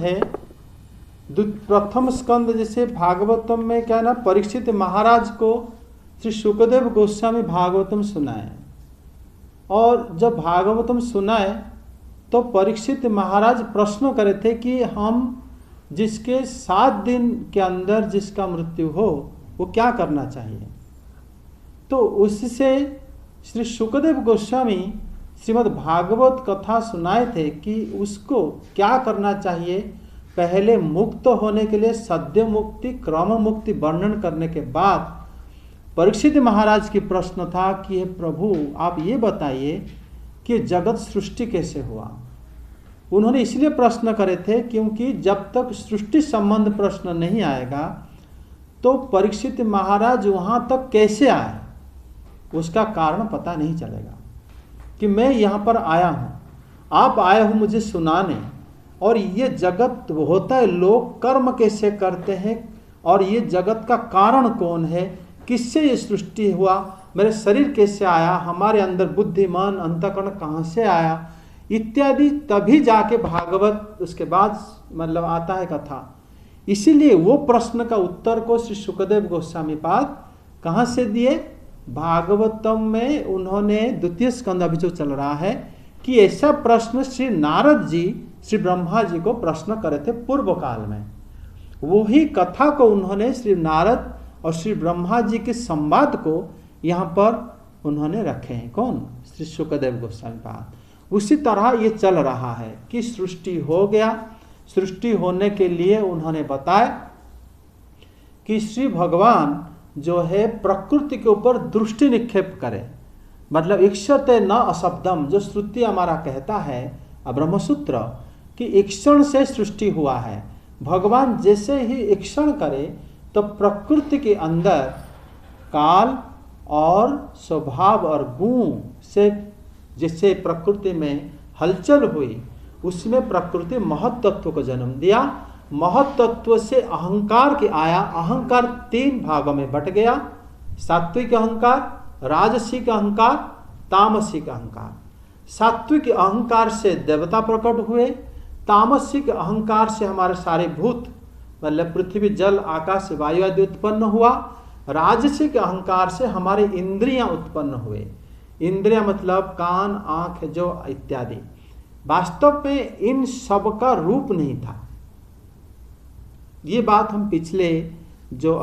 है। प्रथम स्कंद जैसे भागवतम में क्या है ना, परीक्षित महाराज को श्री शुकदेव गोस्वामी भागवतम सुनाए, और जब भागवतम सुनाए तो परीक्षित महाराज प्रश्न करे थे कि हम जिसके 7 दिन के अंदर जिसका मृत्यु हो वो क्या करना चाहिए। तो उससे श्री शुकदेव गोस्वामी श्रीमद् भागवत कथा सुनाए थे कि उसको क्या करना चाहिए। पहले मुक्त होने के लिए सद्य मुक्ति, क्रम मुक्ति वर्णन करने के बाद परीक्षित महाराज की प्रश्न था कि हे प्रभु आप ये बताइए कि जगत सृष्टि कैसे हुआ। उन्होंने इसलिए प्रश्न करे थे क्योंकि जब तक सृष्टि संबंध प्रश्न नहीं आएगा तो परीक्षित महाराज वहाँ तक कैसे आए उसका कारण पता नहीं चलेगा। कि मैं यहाँ पर आया हूँ, आप आए हो मुझे सुनाने, और ये जगत होता है, लोग कर्म कैसे करते हैं और ये जगत का कारण कौन है, किससे ये सृष्टि हुआ, मेरे शरीर कैसे आया, हमारे अंदर बुद्धि मन अंतःकरण कहाँ से आया इत्यादि, तभी जाके भागवत उसके बाद मतलब आता है कथा। इसीलिए वो प्रश्न का उत्तर को श्री सुखदेव गोस्वामी पाद कहाँ से दिए, भागवतम में उन्होंने द्वितीय स्कंद अभी जो चल रहा है कि ऐसा प्रश्न श्री नारद जी श्री ब्रह्मा जी को प्रश्न करे थे पूर्व काल में। वही कथा को उन्होंने श्री नारद और श्री ब्रह्मा जी के संवाद को यहाँ पर उन्होंने रखे हैं। कौन? श्री सुखदेव गोस्वामी पाद। उसी तरह ये चल रहा है कि सृष्टि हो गया। सृष्टि होने के लिए उन्होंने बताया कि श्री भगवान जो है प्रकृति के ऊपर दृष्टि निक्षेप करे, मतलब इक्षते न अशब्दम, जो श्रुति हमारा कहता है ब्रह्मसूत्र कि इक्षण से सृष्टि हुआ है। भगवान जैसे ही इक्षण करे तो प्रकृति के अंदर काल और स्वभाव और गुण से जिससे प्रकृति में हलचल हुई उसमें प्रकृति महत तत्व को जन्म दिया। महत तत्व से अहंकार के आया, अहंकार 3 भागों में बट गया, सात्विक अहंकार, राजसिक अहंकार, तामसिक अहंकार। सात्विक अहंकार से देवता प्रकट हुए, तामसिक अहंकार से हमारे सारे भूत मतलब पृथ्वी जल आकाश वायु आदि उत्पन्न हुआ, राजसिक अहंकार से हमारे इंद्रियां उत्पन्न हुए। इंद्रियां मतलब कान आंख जो इत्यादि। वास्तव में इन सब का रूप नहीं था। ये बात हम पिछले जो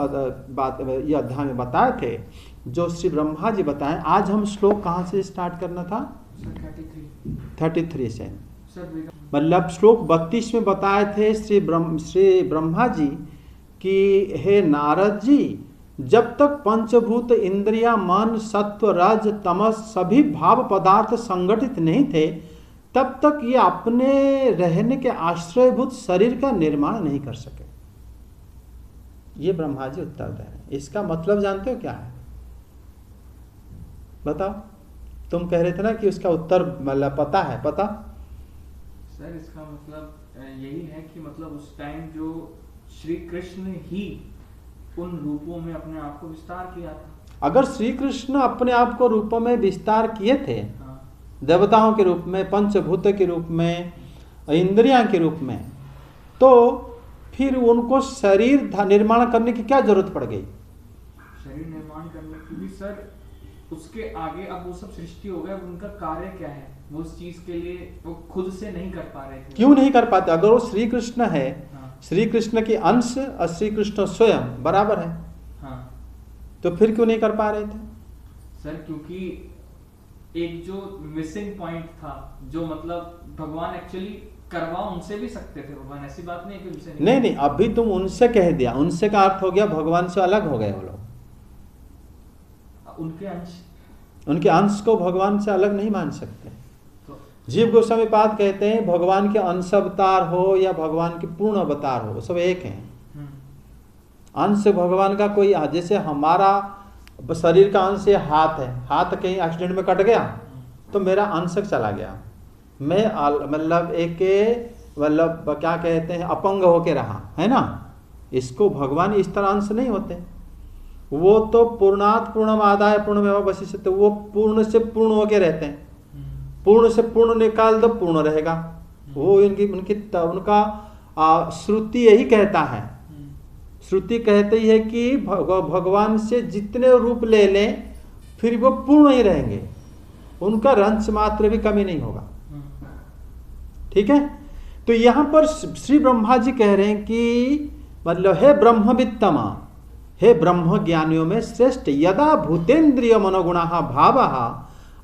बात ये अध्याय में बताए थे, जो श्री ब्रह्मा जी बताएं। आज हम श्लोक कहाँ से स्टार्ट करना था? 33 से, मतलब श्लोक 32 में बताए थे श्री ब्रह्मा जी कि हे नारद जी, जब तक पंचभूत इंद्रिया मन सत्व रज तमस सभी भाव पदार्थ संगठित नहीं थे तब तक ये अपने रहने के आश्रयभूत शरीर का निर्माण नहीं कर सके। ये ब्रह्मा जी उत्तर दे रहे हैं। इसका मतलब जानते हो क्या है? बताओ। तुम कह रहे थे ना कि उसका उत्तर मतलब पता है। पता सर, इसका मतलब यही है कि मतलब उस टाइम जो श्री कृष्ण ही उन रूपों में अपने आप को विस्तार किया था। अगर श्री कृष्ण अपने आप को रूपों में विस्तार किए थे, देवताओं के रूप में, पंचभूत के रूप में, इंद्रियां के रूप में, तो फिर उनको शरीर निर्माण करने की क्या जरूरत पड़ गई? शरीर निर्माण करने की भी सर, उसके आगे अब वो सब सृष्टि हो गया, उनका कार्य क्या है? वो उस चीज के लिए वो खुद से नहीं कर पा रहे थे। क्यों नहीं कर पाते? अगर वो श्री कृष्ण है, श्री कृष्ण की अंश और श्री कृष्ण स्वयं बराबर है, तो फिर क्यों नहीं कर पा रहे थे? सर क्योंकि एक जो मिसिंग पॉइंट था, जो मतलब भगवान एक्चुअली करवा उनसे भी सकते थे। भगवान ऐसी बात नहीं कि उनसे नहीं, अभी तुम उनसे कह दिया, उनसे का अर्थ हो गया भगवान से अलग हो गए वो लोग। उनके अंश को भगवान से अलग नहीं मान सकते। जीव गोस्वामी पाद कहते हैं भगवान के अंश अवतार हो या भगवान के पूर्ण अवतार हो, सब एक हैं। अंश भगवान का कोई, जैसे हमारा शरीर का अंश हाथ है, हाथ कहीं एक्सीडेंट में कट गया तो मेरा अंश चला गया, मैं मतलब एक मतलब क्या कहते हैं अपंग होके रहा, है ना। इसको भगवान इस तरह अंश नहीं होते। वो तो पूर्णात पूर्णमादाय पूर्णमेव वशिष्यते, वो पूर्ण से पूर्ण होके रहते हैं। पूर्ण से पूर्ण निकाल दो पूर्ण रहेगा। वो उनका श्रुति यही कहता है, श्रुति कहती है कि भगवान से जितने रूप ले लें फिर वो पूर्ण ही रहेंगे, उनका रंच मात्र भी कमी नहीं होगा। ठीक है, तो यहां पर श्री ब्रह्मा जी कह रहे हैं कि मतलब हे ब्रह्मवित्तम, हे ब्रह्म ज्ञानियों में श्रेष्ठ, यदा भूतेन्द्रिय मनोगुणा भाव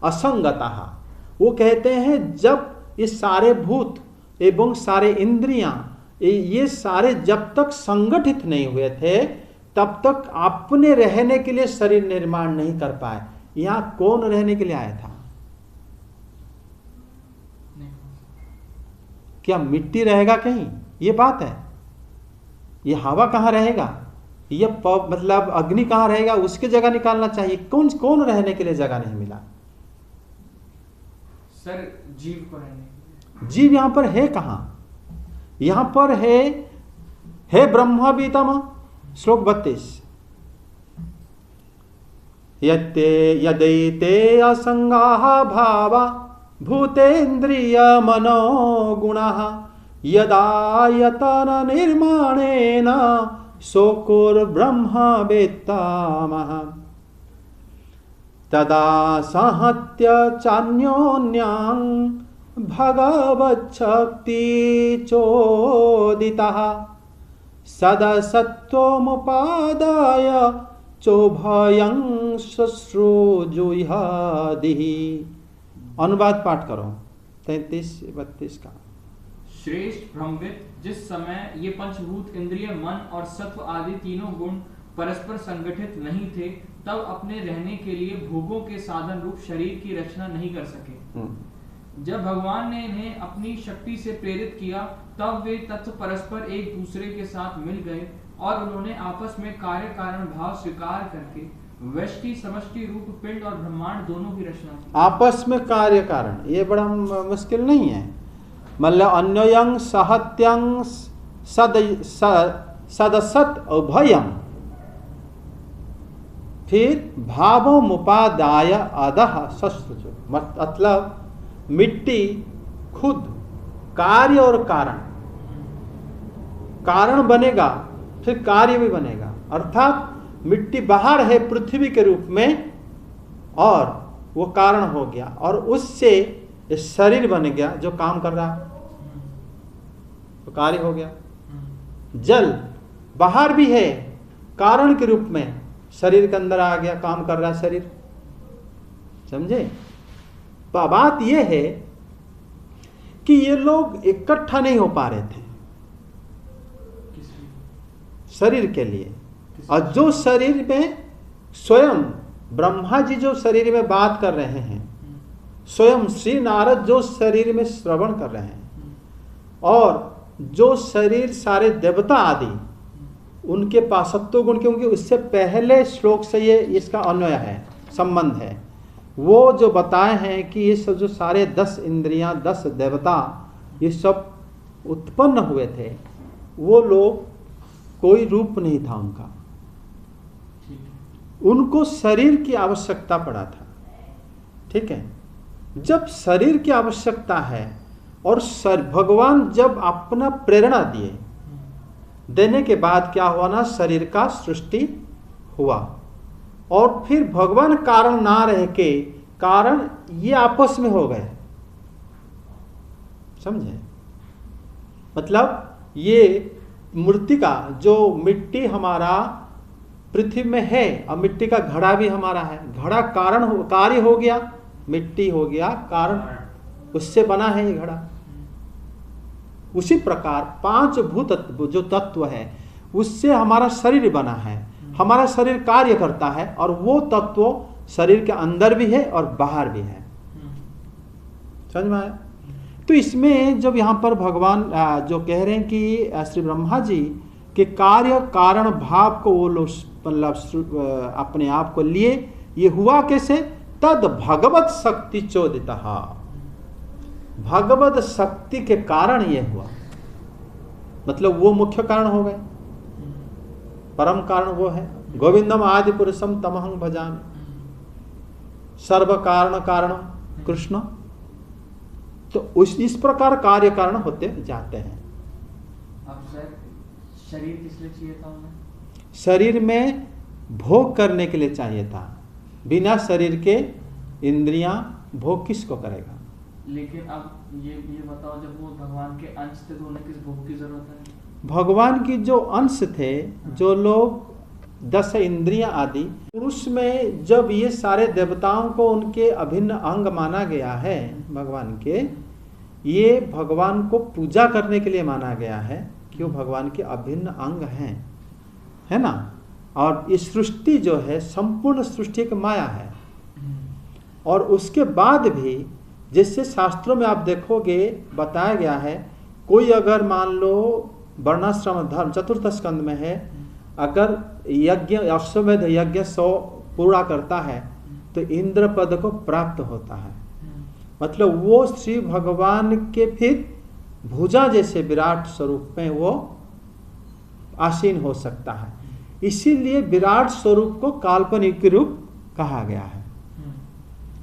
असंगता, वो कहते हैं जब ये सारे भूत एवं सारे इंद्रियां ये सारे जब तक संगठित नहीं हुए थे तब तक अपने रहने के लिए शरीर निर्माण नहीं कर पाए। यहां कौन रहने के लिए आया था? क्या मिट्टी रहेगा कहीं? ये बात है। ये हवा कहाँ रहेगा? ये मतलब अग्नि कहाँ रहेगा? उसकी जगह निकालना चाहिए। कौन कौन रहने के लिए जगह नहीं मिला? सर जीव को रहने, जीव यहां पर है कहां? यहां पर है हे ब्रह्मवितम, श्लोक 32, यदैते असंगाः भावा भूतेन्द्रिय मनोगुणाः यदायतन निर्माणेन सोकुर्ब्रह्मवेत्तामः तदा सहत्य चान्योन्यां भगवच्छक्ति चोदितः सदसत्वमुपादाय चोभयं शुश्रूजुह्यदिः। अनुवाद पाठ करो 33-32 का। श्रेष्ठ ब्रह्मविद, जिस समय ये पंचभूत इंद्रिय मन और सत्व आदि तीनों गुण परस्पर संगठित नहीं थे तब अपने रहने के लिए भोगों के साधन रूप शरीर की रचना नहीं कर सके। जब भगवान ने इन्हें अपनी शक्ति से प्रेरित किया तब वे तत्व परस्पर एक दूसरे के साथ मिल गए और उन्होंने आपस में कार्य कारण भाव स्वीकार करके व्यष्टि समष्टि रूप पिंड और ब्रह्मांड दोनों की रचना की। आपस में कार्य कारण, ये बड़ा मुश्किल नहीं है। मतलब अन्योयं सहत्यं सदसत उभयं, फिर भावों मुपादाय अदह शस्त्र, मतलब मिट्टी खुद कार्य और कारण, कारण बनेगा फिर कार्य भी बनेगा। अर्थात मिट्टी बाहर है पृथ्वी के रूप में और वो कारण हो गया और उससे शरीर बन गया जो काम कर रहा, तो कार्य हो गया। जल बाहर भी है कारण के रूप में, शरीर के अंदर आ गया, काम कर रहा शरीर। समझे? बात यह है कि ये लोग इकट्ठा नहीं हो पा रहे थे शरीर के लिए, और जो शरीर में स्वयं ब्रह्मा जी जो शरीर में बात कर रहे हैं, स्वयं श्री नारद जो शरीर में श्रवण कर रहे हैं, और जो शरीर सारे देवता आदि उनके पास सत्व गुण, क्योंकि उससे पहले श्लोक से ये इसका अन्वय है, संबंध है। वो जो बताए हैं कि ये सब जो सारे 10 इंद्रियां 10 देवता ये सब उत्पन्न हुए थे, वो लोग कोई रूप नहीं था उनका, उनको शरीर की आवश्यकता पड़ा था। ठीक है, जब शरीर की आवश्यकता है और भगवान जब अपना प्रेरणा दिए, देने के बाद क्या हुआ ना, शरीर का सृष्टि हुआ और फिर भगवान कारण ना रह के कारण ये आपस में हो गए। समझे? मतलब ये मूर्तिका जो मिट्टी हमारा पृथ्वी में है और मिट्टी का घड़ा भी हमारा है, घड़ा कारण कार्य हो गया, मिट्टी हो गया कारण, उससे बना है ये घड़ा। उसी प्रकार 5 भूत जो तत्व है उससे हमारा शरीर बना है, हमारा शरीर कार्य करता है और वो तत्व शरीर के अंदर भी है और बाहर भी है। समझ में आया? तो इसमें जब यहाँ पर भगवान जो कह रहे हैं कि श्री ब्रह्मा जी के कार्य कारण भाव को वो लोग मतलब अपने आप को लिए, ये हुआ कैसे? तद भगवत शक्ति चोदिता, भगवत शक्ति के कारण ये हुआ। मतलब वो मुख्य कारण हो गए, परम कारण वो है। गोविंदम आदि पुरुषम तमहं भजामि, सर्व कारण कारण कृष्ण। तो इस प्रकार कार्य कारण होते जाते हैं। अब सर शरीर किस लिए चाहिए था उन्हें? शरीर में भोग करने के लिए चाहिए था। बिना शरीर के इंद्रियां भोग किसको करेगा? लेकिन अब ये बताओ, जब वो भगवान के अंश थे तो उन्हें किस भोग की जरूरत है? भगवान की जो अंश थे, जो लोग 10 इंद्रियां आदि, पुरुष में जब ये सारे देवताओं को उनके अभिन्न अंग माना गया है भगवान के, ये भगवान को पूजा करने के लिए माना गया है कि वो भगवान के अभिन्न अंग हैं, है ना। और ये सृष्टि जो है संपूर्ण सृष्टि एक माया है। और उसके बाद भी जैसे शास्त्रों में आप देखोगे बताया गया है, कोई अगर मान लो वर्णाश्रम धर्म 4th स्कंद में है, अगर यज्ञ अश्वमेध यज्ञ 100 पूरा करता है तो इंद्र पद को प्राप्त होता है। मतलब वो श्री भगवान के फिर भुजा जैसे विराट स्वरूप में वो आसीन हो सकता है। इसीलिए विराट स्वरूप को काल्पनिक रूप कहा गया है।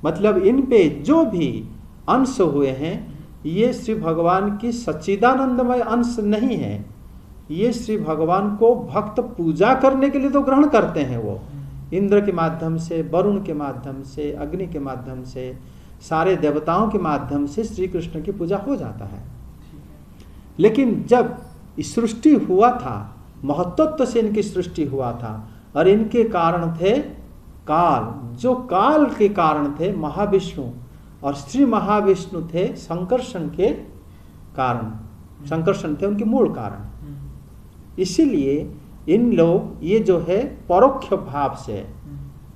मतलब इन पे जो भी अंश हुए हैं ये श्री भगवान की सच्चिदानंदमय अंश नहीं है। ये श्री भगवान को भक्त पूजा करने के लिए तो ग्रहण करते हैं, वो इंद्र के माध्यम से, वरुण के माध्यम से, अग्नि के माध्यम से, सारे देवताओं के माध्यम से श्री कृष्ण की पूजा हो जाता है। लेकिन जब सृष्टि हुआ था, महत्त्व से इनकी सृष्टि हुआ था और इनके कारण थे काल, जो काल के कारण थे महाविष्णु, और श्री महाविष्णु थे संकर्षण के कारण, संकर्षण थे उनके मूल कारण। इसीलिए इन लोग ये जो है परोक्ष भाव से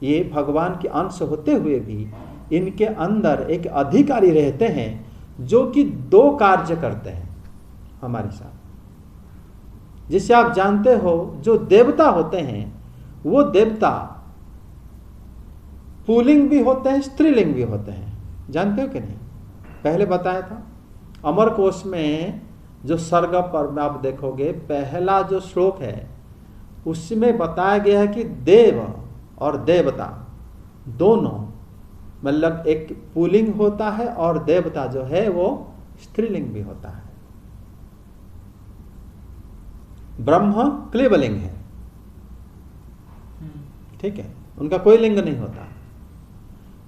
ये भगवान के अंश होते हुए भी इनके अंदर एक अधिकारी रहते हैं जो कि 2 कार्य करते हैं हमारे साथ। जिसे आप जानते हो जो देवता होते हैं वो देवता पुल्लिंग भी होते हैं, स्त्रीलिंग भी होते हैं। जानते हो कि नहीं? पहले बताया था अमर कोश में जो सर्ग पर आप देखोगे पहला जो श्लोक है उसमें बताया गया है कि देव और देवता दोनों, मतलब एक पुल्लिंग होता है और देवता जो है वो स्त्रीलिंग भी होता है। ब्रह्म क्लीबलिंग है, ठीक है, उनका कोई लिंग नहीं होता।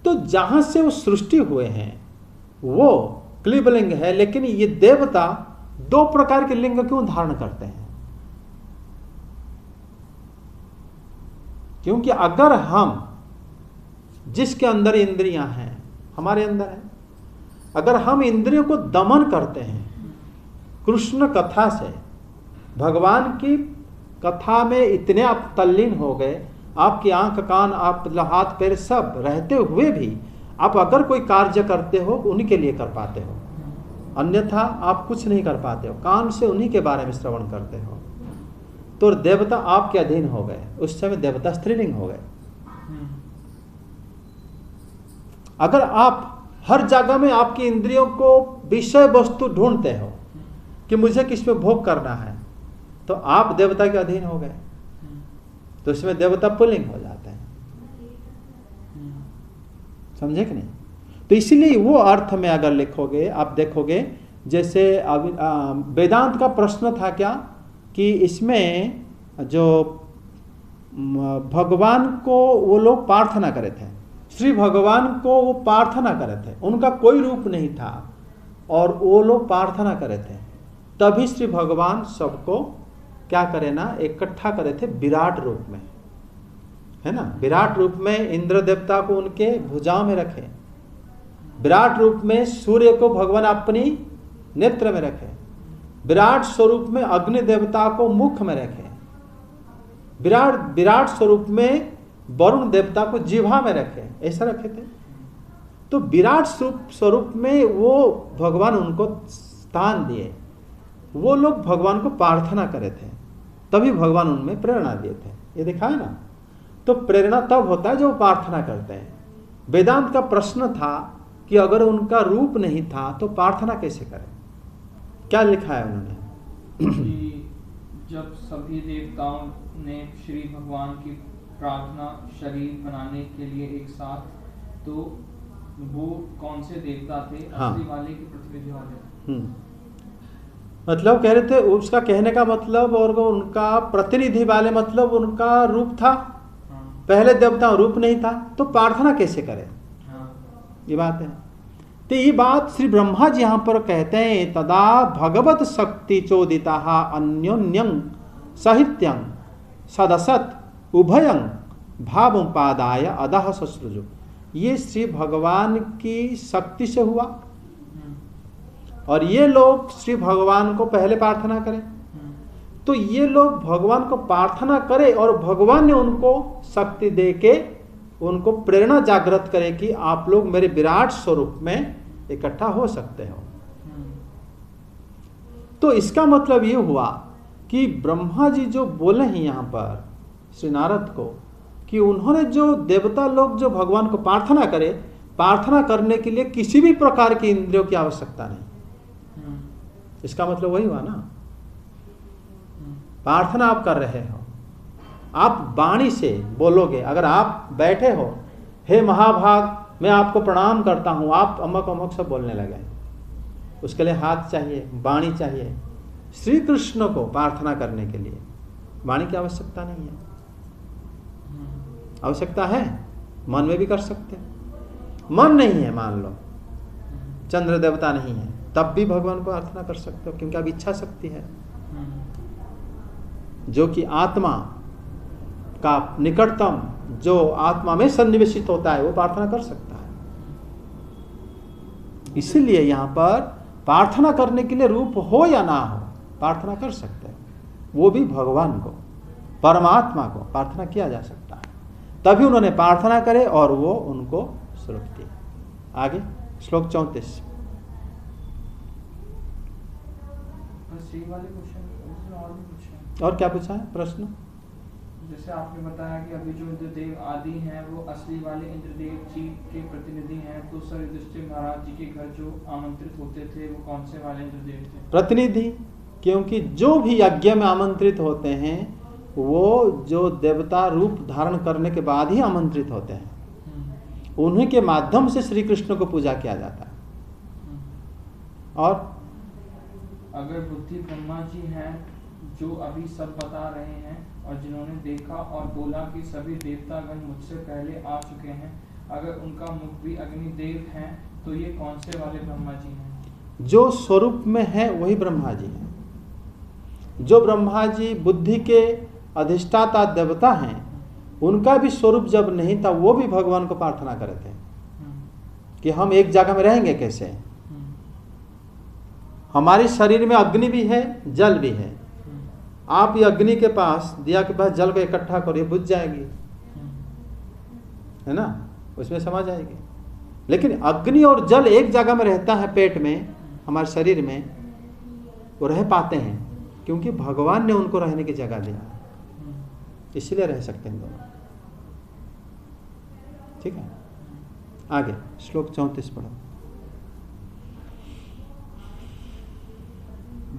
तो जहां से वो सृष्टि हुए हैं वो क्लीबलिंग है, लेकिन ये देवता 2 प्रकार के लिंग क्यों धारण करते हैं? क्योंकि अगर हम जिसके अंदर इंद्रियां हैं हमारे अंदर है, अगर हम इंद्रियों को दमन करते हैं कृष्ण कथा से, भगवान की कथा में इतने आप तल्लीन हो गए, आपकी आंख कान आप हाथ पैर सब रहते हुए भी आप अगर कोई कार्य करते हो उन्हीं के लिए कर पाते हो, अन्यथा आप कुछ नहीं कर पाते हो। कान से उन्हीं के बारे में श्रवण करते हो। तो देवता आपके अधीन हो गए, उस समय देवता स्त्रीलिंग हो गए। अगर आप हर जगह में आपकी इंद्रियों को विषय वस्तु ढूंढते हो कि मुझे किस में भोग करना है, तो आप देवता के अधीन हो गए, तो इसमें देवता पुल्लिंग हो जाते हैं। समझे कि नहीं? तो इसीलिए वो अर्थ में अगर लिखोगे आप देखोगे, जैसे वेदांत का प्रश्न था क्या कि इसमें जो भगवान को वो लोग प्रार्थना करे थे, श्री भगवान को वो प्रार्थना करे थे, उनका कोई रूप नहीं था और वो लोग प्रार्थना करे थे, तभी श्री भगवान सबको क्या करे ना इकट्ठा करे थे विराट रूप में, है ना। विराट रूप में इंद्र देवता को उनके भुजाओं में रखे, विराट रूप में सूर्य को भगवान अपनी नेत्र में रखे, विराट स्वरूप में अग्नि देवता को मुख में रखे, विराट स्वरूप में वरुण देवता को जिह्वा में रखे, ऐसा रखे थे। तो विराट स्वरूप में वो भगवान उनको स्थान दिए, वो लोग भगवान को प्रार्थना करे थे, तभी भगवान उनमें प्रेरणा दिए थे। ये देखा है ना। तो प्रेरणा तब होता है जो प्रार्थना करते हैं। वेदांत का प्रश्न था कि अगर उनका रूप नहीं था तो प्रार्थना कैसे करें? क्या लिखा है उन्होंने कि जब सभी देवताओं ने श्री भगवान की प्रार्थना शरीर बनाने के लिए एक साथ, तो वो कौन से देवता थे? हाँ। असली वाले की पृथ्वी वाले? मतलब कह रहे थे, उसका कहने का मतलब और उनका प्रतिनिधि वाले मतलब उनका रूप था, पहले देवता रूप नहीं था, तो प्रार्थना कैसे करें? ये बात है। तो ये बात श्री ब्रह्मा जी यहाँ पर कहते हैं, तदा भगवत शक्ति चोदिता अन्योन्यं साहित्यं सदसत उभयं भावोपादाय अधः ससृजु। ये श्री भगवान की शक्ति से हुआ और ये लोग श्री भगवान को पहले प्रार्थना करें, तो ये लोग भगवान को प्रार्थना करें और भगवान ने उनको शक्ति दे के उनको प्रेरणा जागृत करे कि आप लोग मेरे विराट स्वरूप में इकट्ठा हो सकते हो। तो इसका मतलब ये हुआ कि ब्रह्मा जी जो बोले हैं यहाँ पर श्री नारद को कि उन्होंने जो देवता लोग जो भगवान को प्रार्थना करे, प्रार्थना करने के लिए किसी भी प्रकार की इंद्रियों की आवश्यकता नहीं। इसका मतलब वही हुआ ना, प्रार्थना आप कर रहे हो, आप वाणी से बोलोगे। अगर आप बैठे हो, हे महाभाग मैं आपको प्रणाम करता हूं, आप अमक अमक सब बोलने लगे, उसके लिए हाथ चाहिए, वाणी चाहिए। श्री कृष्ण को प्रार्थना करने के लिए वाणी की आवश्यकता नहीं है। आवश्यकता है, मन में भी कर सकते हैं। मन नहीं है, मान लो चंद्र देवता नहीं है, तब भी भगवान को प्रार्थना कर सकते हो, क्योंकि अब इच्छा शक्ति है जो कि आत्मा का निकटतम, जो आत्मा में सन्निवेशित होता है, वो प्रार्थना कर सकता है। इसीलिए यहाँ पर प्रार्थना करने के लिए रूप हो या ना हो, प्रार्थना कर सकते हैं। वो भी भगवान को, परमात्मा को प्रार्थना किया जा सकता है। तभी उन्होंने प्रार्थना करे और वो उनको स्वरूप दिए। आगे श्लोक 34। और क्या पूछा है प्रश्न? जैसे आपने बताया कि अभी जो इंद्रदेव आदि हैं वो असली वाले इंद्रदेव जी के प्रतिनिधि हैं, तो सर युधिष्ठिर महाराज जी के घर जो आमंत्रित होते थे वो कौन से वाले इंद्रदेव थे? प्रतिनिधि, क्योंकि जो भी यज्ञ में आमंत्रित होते हैं वो जो देवता रूप धारण करने के बाद ही आमंत्रित होते हैं। उन्हीं के माध्यम से श्री कृष्ण को पूजा किया जाता है। और अगर बुद्धि ब्रह्मा जी हैं जो अभी सब बता रहे हैं और जिन्होंने देखा और बोला कि सभी देवतागण मुझसे पहले आ चुके हैं, अगर उनका मुख भी अग्निदेव हैं, तो ये कौन से वाले ब्रह्मा जी हैं? जो स्वरूप में है वही ब्रह्मा जी हैं। जो ब्रह्मा जी बुद्धि के अधिष्ठाता देवता हैं, उनका भी स्वरूप जब नहीं था, वो भी भगवान को प्रार्थना करे थे कि हम एक जगह में रहेंगे कैसे। हमारे शरीर में अग्नि भी है, जल भी है। आप ये अग्नि के पास, दिया के पास जल को इकट्ठा करो, ये बुझ जाएगी, है ना, उसमें समा जाएगी। लेकिन अग्नि और जल एक जगह में रहता है, पेट में, हमारे शरीर में, वो रह पाते हैं क्योंकि भगवान ने उनको रहने की जगह दी, इसलिए रह सकते हैं दोनों। ठीक है, आगे श्लोक 34 पढ़ो।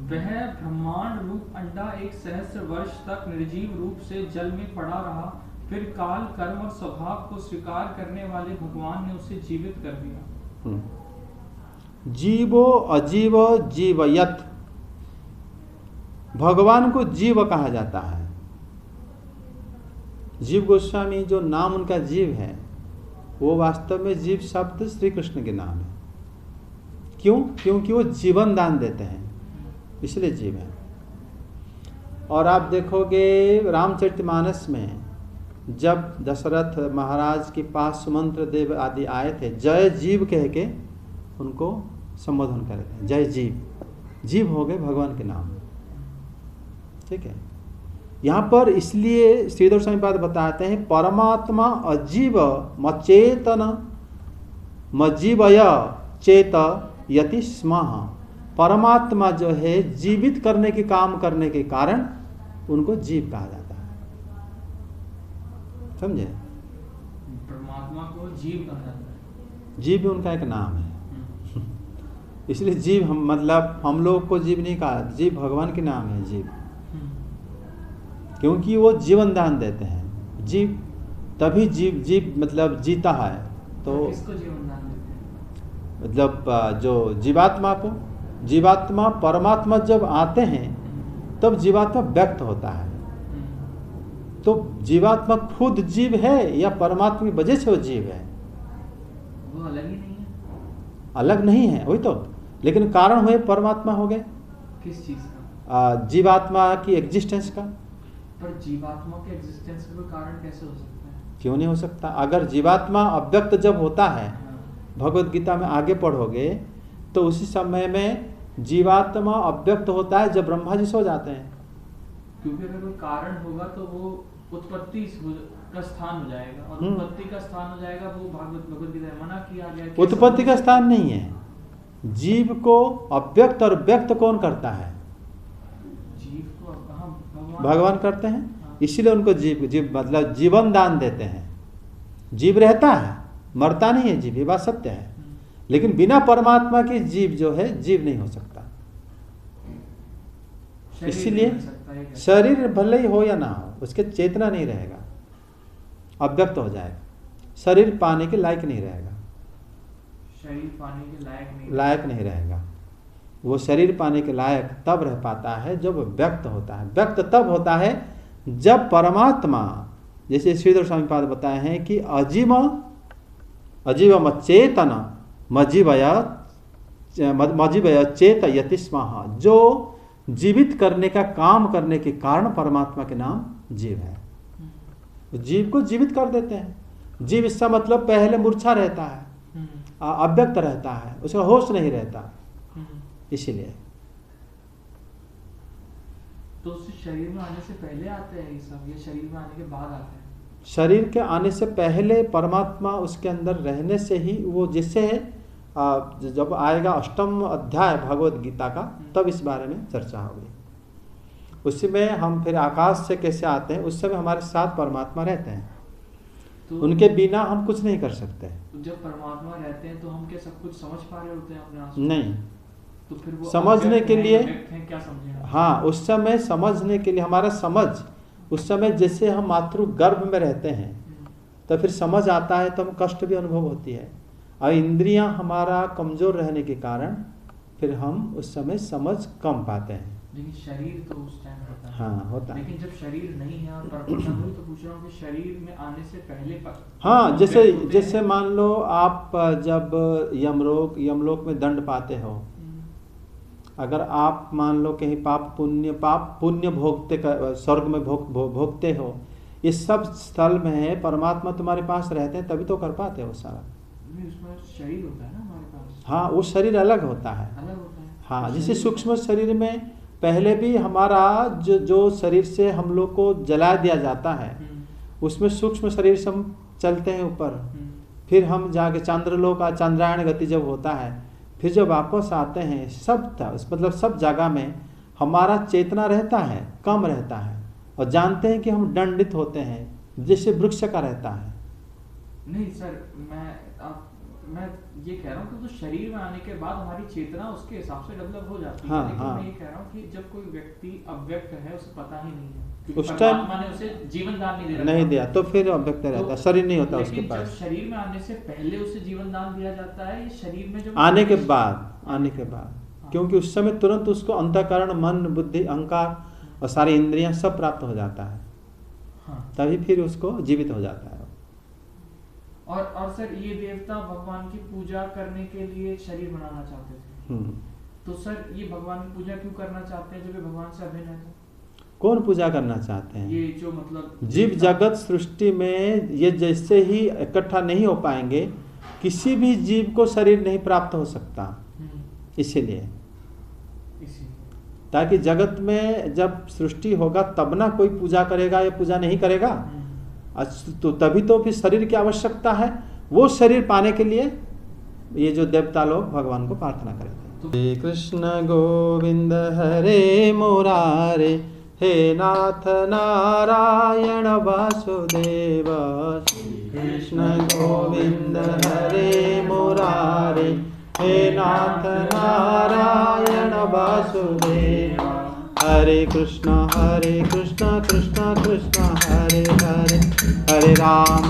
वह ब्रह्मांड रूप अंडा 1 सहस्र वर्ष तक निर्जीव रूप से जल में पड़ा रहा, फिर काल, कर्म और स्वभाव को स्वीकार करने वाले भगवान ने उसे जीवित कर दिया। जीवो अजीव जीवयत, भगवान को जीव कहा जाता है। जीव गोस्वामी जो नाम उनका जीव है, वो वास्तव में जीव शब्द श्री कृष्ण के नाम है। क्यों? क्योंकि वो जीवन दान देते हैं, इसलिए जीव है। और आप देखोगे रामचरितमानस में जब दशरथ महाराज के पास सुमंत्र देव आदि आए थे, जय जीव कह के उनको संबोधन करे थे, जय जीव। जीव हो गए भगवान के नाम। ठीक है, यहाँ पर इसलिए श्रीधर स्वामी पाद बताते हैं, परमात्मा अजीव मचेतन मजीवय चेत यति स्मः। परमात्मा जो है जीवित करने के काम करने के कारण उनको जीव कहा जाता है। समझे? परमात्मा को जीव कहा जाता है। जीव भी उनका एक नाम है। इसलिए जीव हम, मतलब हम लोग को जीव नहीं कहा, जीव भगवान के नाम है जीव, क्योंकि वो जीवन दान देते हैं। जीव तभी जीव मतलब जीता है। तो किसको जीवन दान देते हैं? मतलब जो जीवात्मा को, जीवात्मा परमात्मा जब आते हैं तब जीवात्मा व्यक्त होता है। तो जीवात्मा खुद जीव है या परमात्मा की वजह से वो जीव है? वो अलग ही नहीं है। अलग नहीं है, वही तो। लेकिन कारण हुए परमात्मा हो गए। किस चीज का? जीवात्मा की एग्जिस्टेंस का। पर जीवात्मा के एग्जिस्टेंस का कोई कारण कैसे हो सकता है? क्यों नहीं हो सकता? अगर जीवात्मा अव्यक्त जब होता है, भगवत गीता में आगे पढ़ोगे तो उसी समय में जीवात्मा अव्यक्त होता है जब ब्रह्मा जी सो जाते हैं। क्योंकि अगर कोई कारण होगा तो वो उत्पत्ति का स्थान हो जाएगा, और उत्पत्ति का स्थान हो जाएगा वो भगवत गीता में मना किया गया। उत्पत्ति का स्थान नहीं है। जीव को अव्यक्त और व्यक्त कौन करता है? जीव को भगवान करते हैं। इसीलिए उनको जीव मतलब जीवन दान देते हैं। जीव रहता है, मरता नहीं है जीव, ये बात सत्य है। लेकिन बिना परमात्मा के जीव जो है जीव नहीं हो सकता। इसीलिए शरीर भले ही हो या ना हो, उसके चेतना नहीं रहेगा, अव्यक्त हो जाएगा, शरीर पाने के लायक नहीं रहेगा। शरीर पाने के लायक नहीं रहेगा। वो शरीर पाने के लायक तब रह पाता है जब व्यक्त होता है। व्यक्त तब होता है जब परमात्मा, जैसे श्रीधर स्वामी पाद बताए हैं कि अजीवम चेतन मजीवय चेत यतिस्मः, जो जीवित करने का काम करने के कारण परमात्मा के नाम जीव है। जीव को जीवित कर देते हैं। जीव इसका मतलब पहले मूर्छा रहता है, अव्यक्त रहता है, उसका होश नहीं रहता, इसीलिए। तो शरीर में आने से पहले आते हैं ये सब, या शरीर में आने के बाद आते हैं? शरीर के आने से पहले परमात्मा उसके अंदर रहने से ही वो, जिससे जब आएगा 8वां अध्याय भगवत गीता का तब इस बारे में चर्चा होगी। उसमें हम फिर आकाश से कैसे आते हैं, उस समय हमारे साथ परमात्मा रहते हैं, तो उनके बिना हम कुछ नहीं कर सकते। तो जब परमात्मा रहते हैं तो हम क्या सब कुछ समझ पा रहे होते हैं अपने आप? नहीं, तो फिर वो समझने के लिए क्या समझे? हाँ, उस समय समझने के लिए हमारा समझ, उस समय जैसे हम मातृ गर्भ में रहते हैं तो फिर समझ आता है तो हम कष्ट भी अनुभव होती है, और इंद्रियां हमारा कमजोर रहने के कारण फिर हम उस समय समझ कम पाते हैं। लेकिन शरीर तो उस टाइम होता है। हाँ, होता है। लेकिन जब शरीर नहीं है, और तो पूछ रहा हूँ कि शरीर में आने से पहले हाँ, जैसे मान लो आप जब यमलोक में दंड पाते हो, अगर आप मान लो कहीं पाप पुण्य भोगते, स्वर्ग में भोगते हो, इस सब स्थल में है परमात्मा तुम्हारे पास रहते हैं, तभी तो कर पाते हो सारा। उसमें शरीर होता है ना हमारे पास। हाँ, वो शरीर अलग होता है। हाँ, जैसे सूक्ष्म शरीर में पहले भी हमारा जो शरीर से हम लोग को जला दिया जाता है, उसमें सूक्ष्म शरीर से हम चलते हैं ऊपर, फिर हम जाके चंद्रलोक का चंद्रायण गति जब होता है, फिर जब वापस आते हैं, मतलब सब जगह में हमारा चेतना रहता है, कम रहता है, और जानते हैं कि हम दंडित होते हैं जैसे वृक्ष का रहता है। नहीं सर, मैं ये कह रहा हूँ कि तो शरीर में आने के बाद हमारी चेतना उसके हिसाब से डेवलप हो जाती है। हाँ, लेकिन हाँ। मैं ये कह रहा हूँ कि जब कोई व्यक्ति अव्यक्त है, उसे पता ही नहीं है, उस टाइम परमात्मा ने उसे जीवन दान नहीं दिया, तो फिर अव्यक्त रहता, शरीर नहीं होता उसके पास। जब शरीर में आने से पहले उसे जीवन दान दिया जाता है, ये शरीर में जब आने के बाद, क्योंकि उस समय तुरंत उसको अंतःकरण, मन, बुद्धि, अहंकार और सारी इंद्रियां सब प्राप्त हो जाता है, तभी फिर उसको जीवित हो जाता है। और सर, ये देवता भगवान की पूजा करने के लिए शरीर बनाना चाहते थे, तो सर ये भगवान की पूजा क्यों करना चाहते हैं जब ये भगवान से अभिन्न है? कौन पूजा करना चाहते हैं? ये जो मतलब जीव जगत सृष्टि में ये जैसे ही इकट्ठा नहीं हो पाएंगे, किसी भी जीव को शरीर नहीं प्राप्त हो सकता, इसीलिए ताकि जगत में जब सृष्टि होगा तब ना कोई पूजा करेगा या पूजा नहीं करेगा, तो तभी तो फिर शरीर की आवश्यकता है। वो शरीर पाने के लिए ये जो देवता लोग भगवान को प्रार्थना करेंगे। हे कृष्ण गोविंद हरे मुरारे, हे नाथ नारायण वासुदेव। कृष्ण गोविंद हरे मुरारे, हे नाथ नारायण वासुदेव। हरे कृष्ण कृष्ण कृष्ण हरे हरे, हरे राम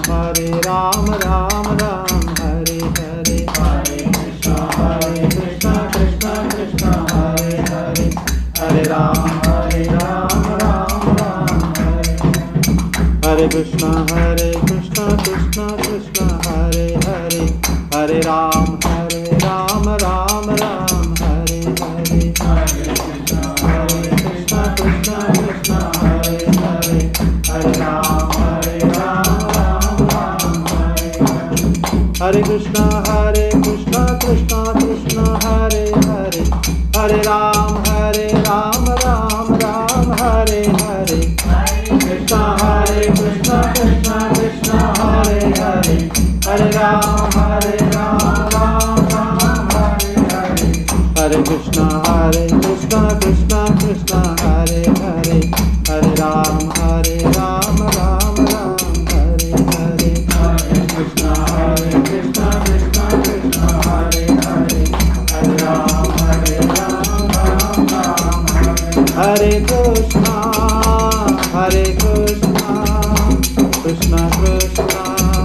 राम राम हरे हरे। हरे कृष्ण कृष्ण कृष्ण हरे कृष्णा कृष्णा कृष्णा हरे हरे, हरे राम राम राम हरे हरे, हरे कृष्णा कृष्णा कृष्णा हरे हरे, हरे राम राम राम हरे हरे, हरे कृष्णा कृष्णा कृष्णा हरे हरे, हरे राम राम राम हरे हरे, कृष्णा कृष्णा कृष्णा हरे हरे, हरे राम राम राम हरे हरे, हरे कृष्णा कृष्णा कृष्णा हरे हरे, हरे राम राम राम हरे हरे, हरे कृष्णा कृष्णा कृष्णा हरे हरे, हरे राम राम राम हरे कृष्णा कृष्णा कृष्णा हरे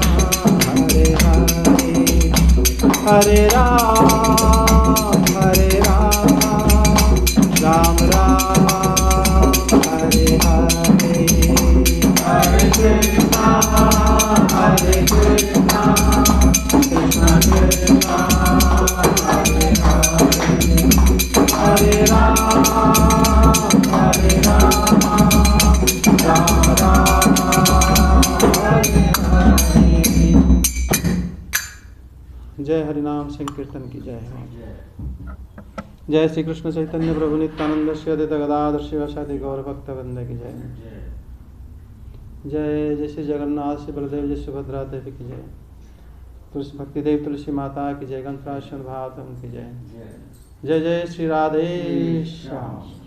हरे, हरे राम राम राम हरे हरे, हरे कृष्णा कृष्णा कृष्णा हरे हरे, हरे राम राम राम हरे हरे। जय हरिनाम संकीर्तन की जय हो। जय श्री कृष्ण चैतन्य प्रभु नित्यानंद श्री अद्वैत गदाधर शिवासादि गौर भक्त वृंद की जय। जय जय श्री जगन्नाथ श्री बलदेव जय सुभद्रा देवी की जय। तुलसी भक्ति देव तुलसी माता की जय। गंधराज भाव की जय। जय जय श्री राधे श्याम।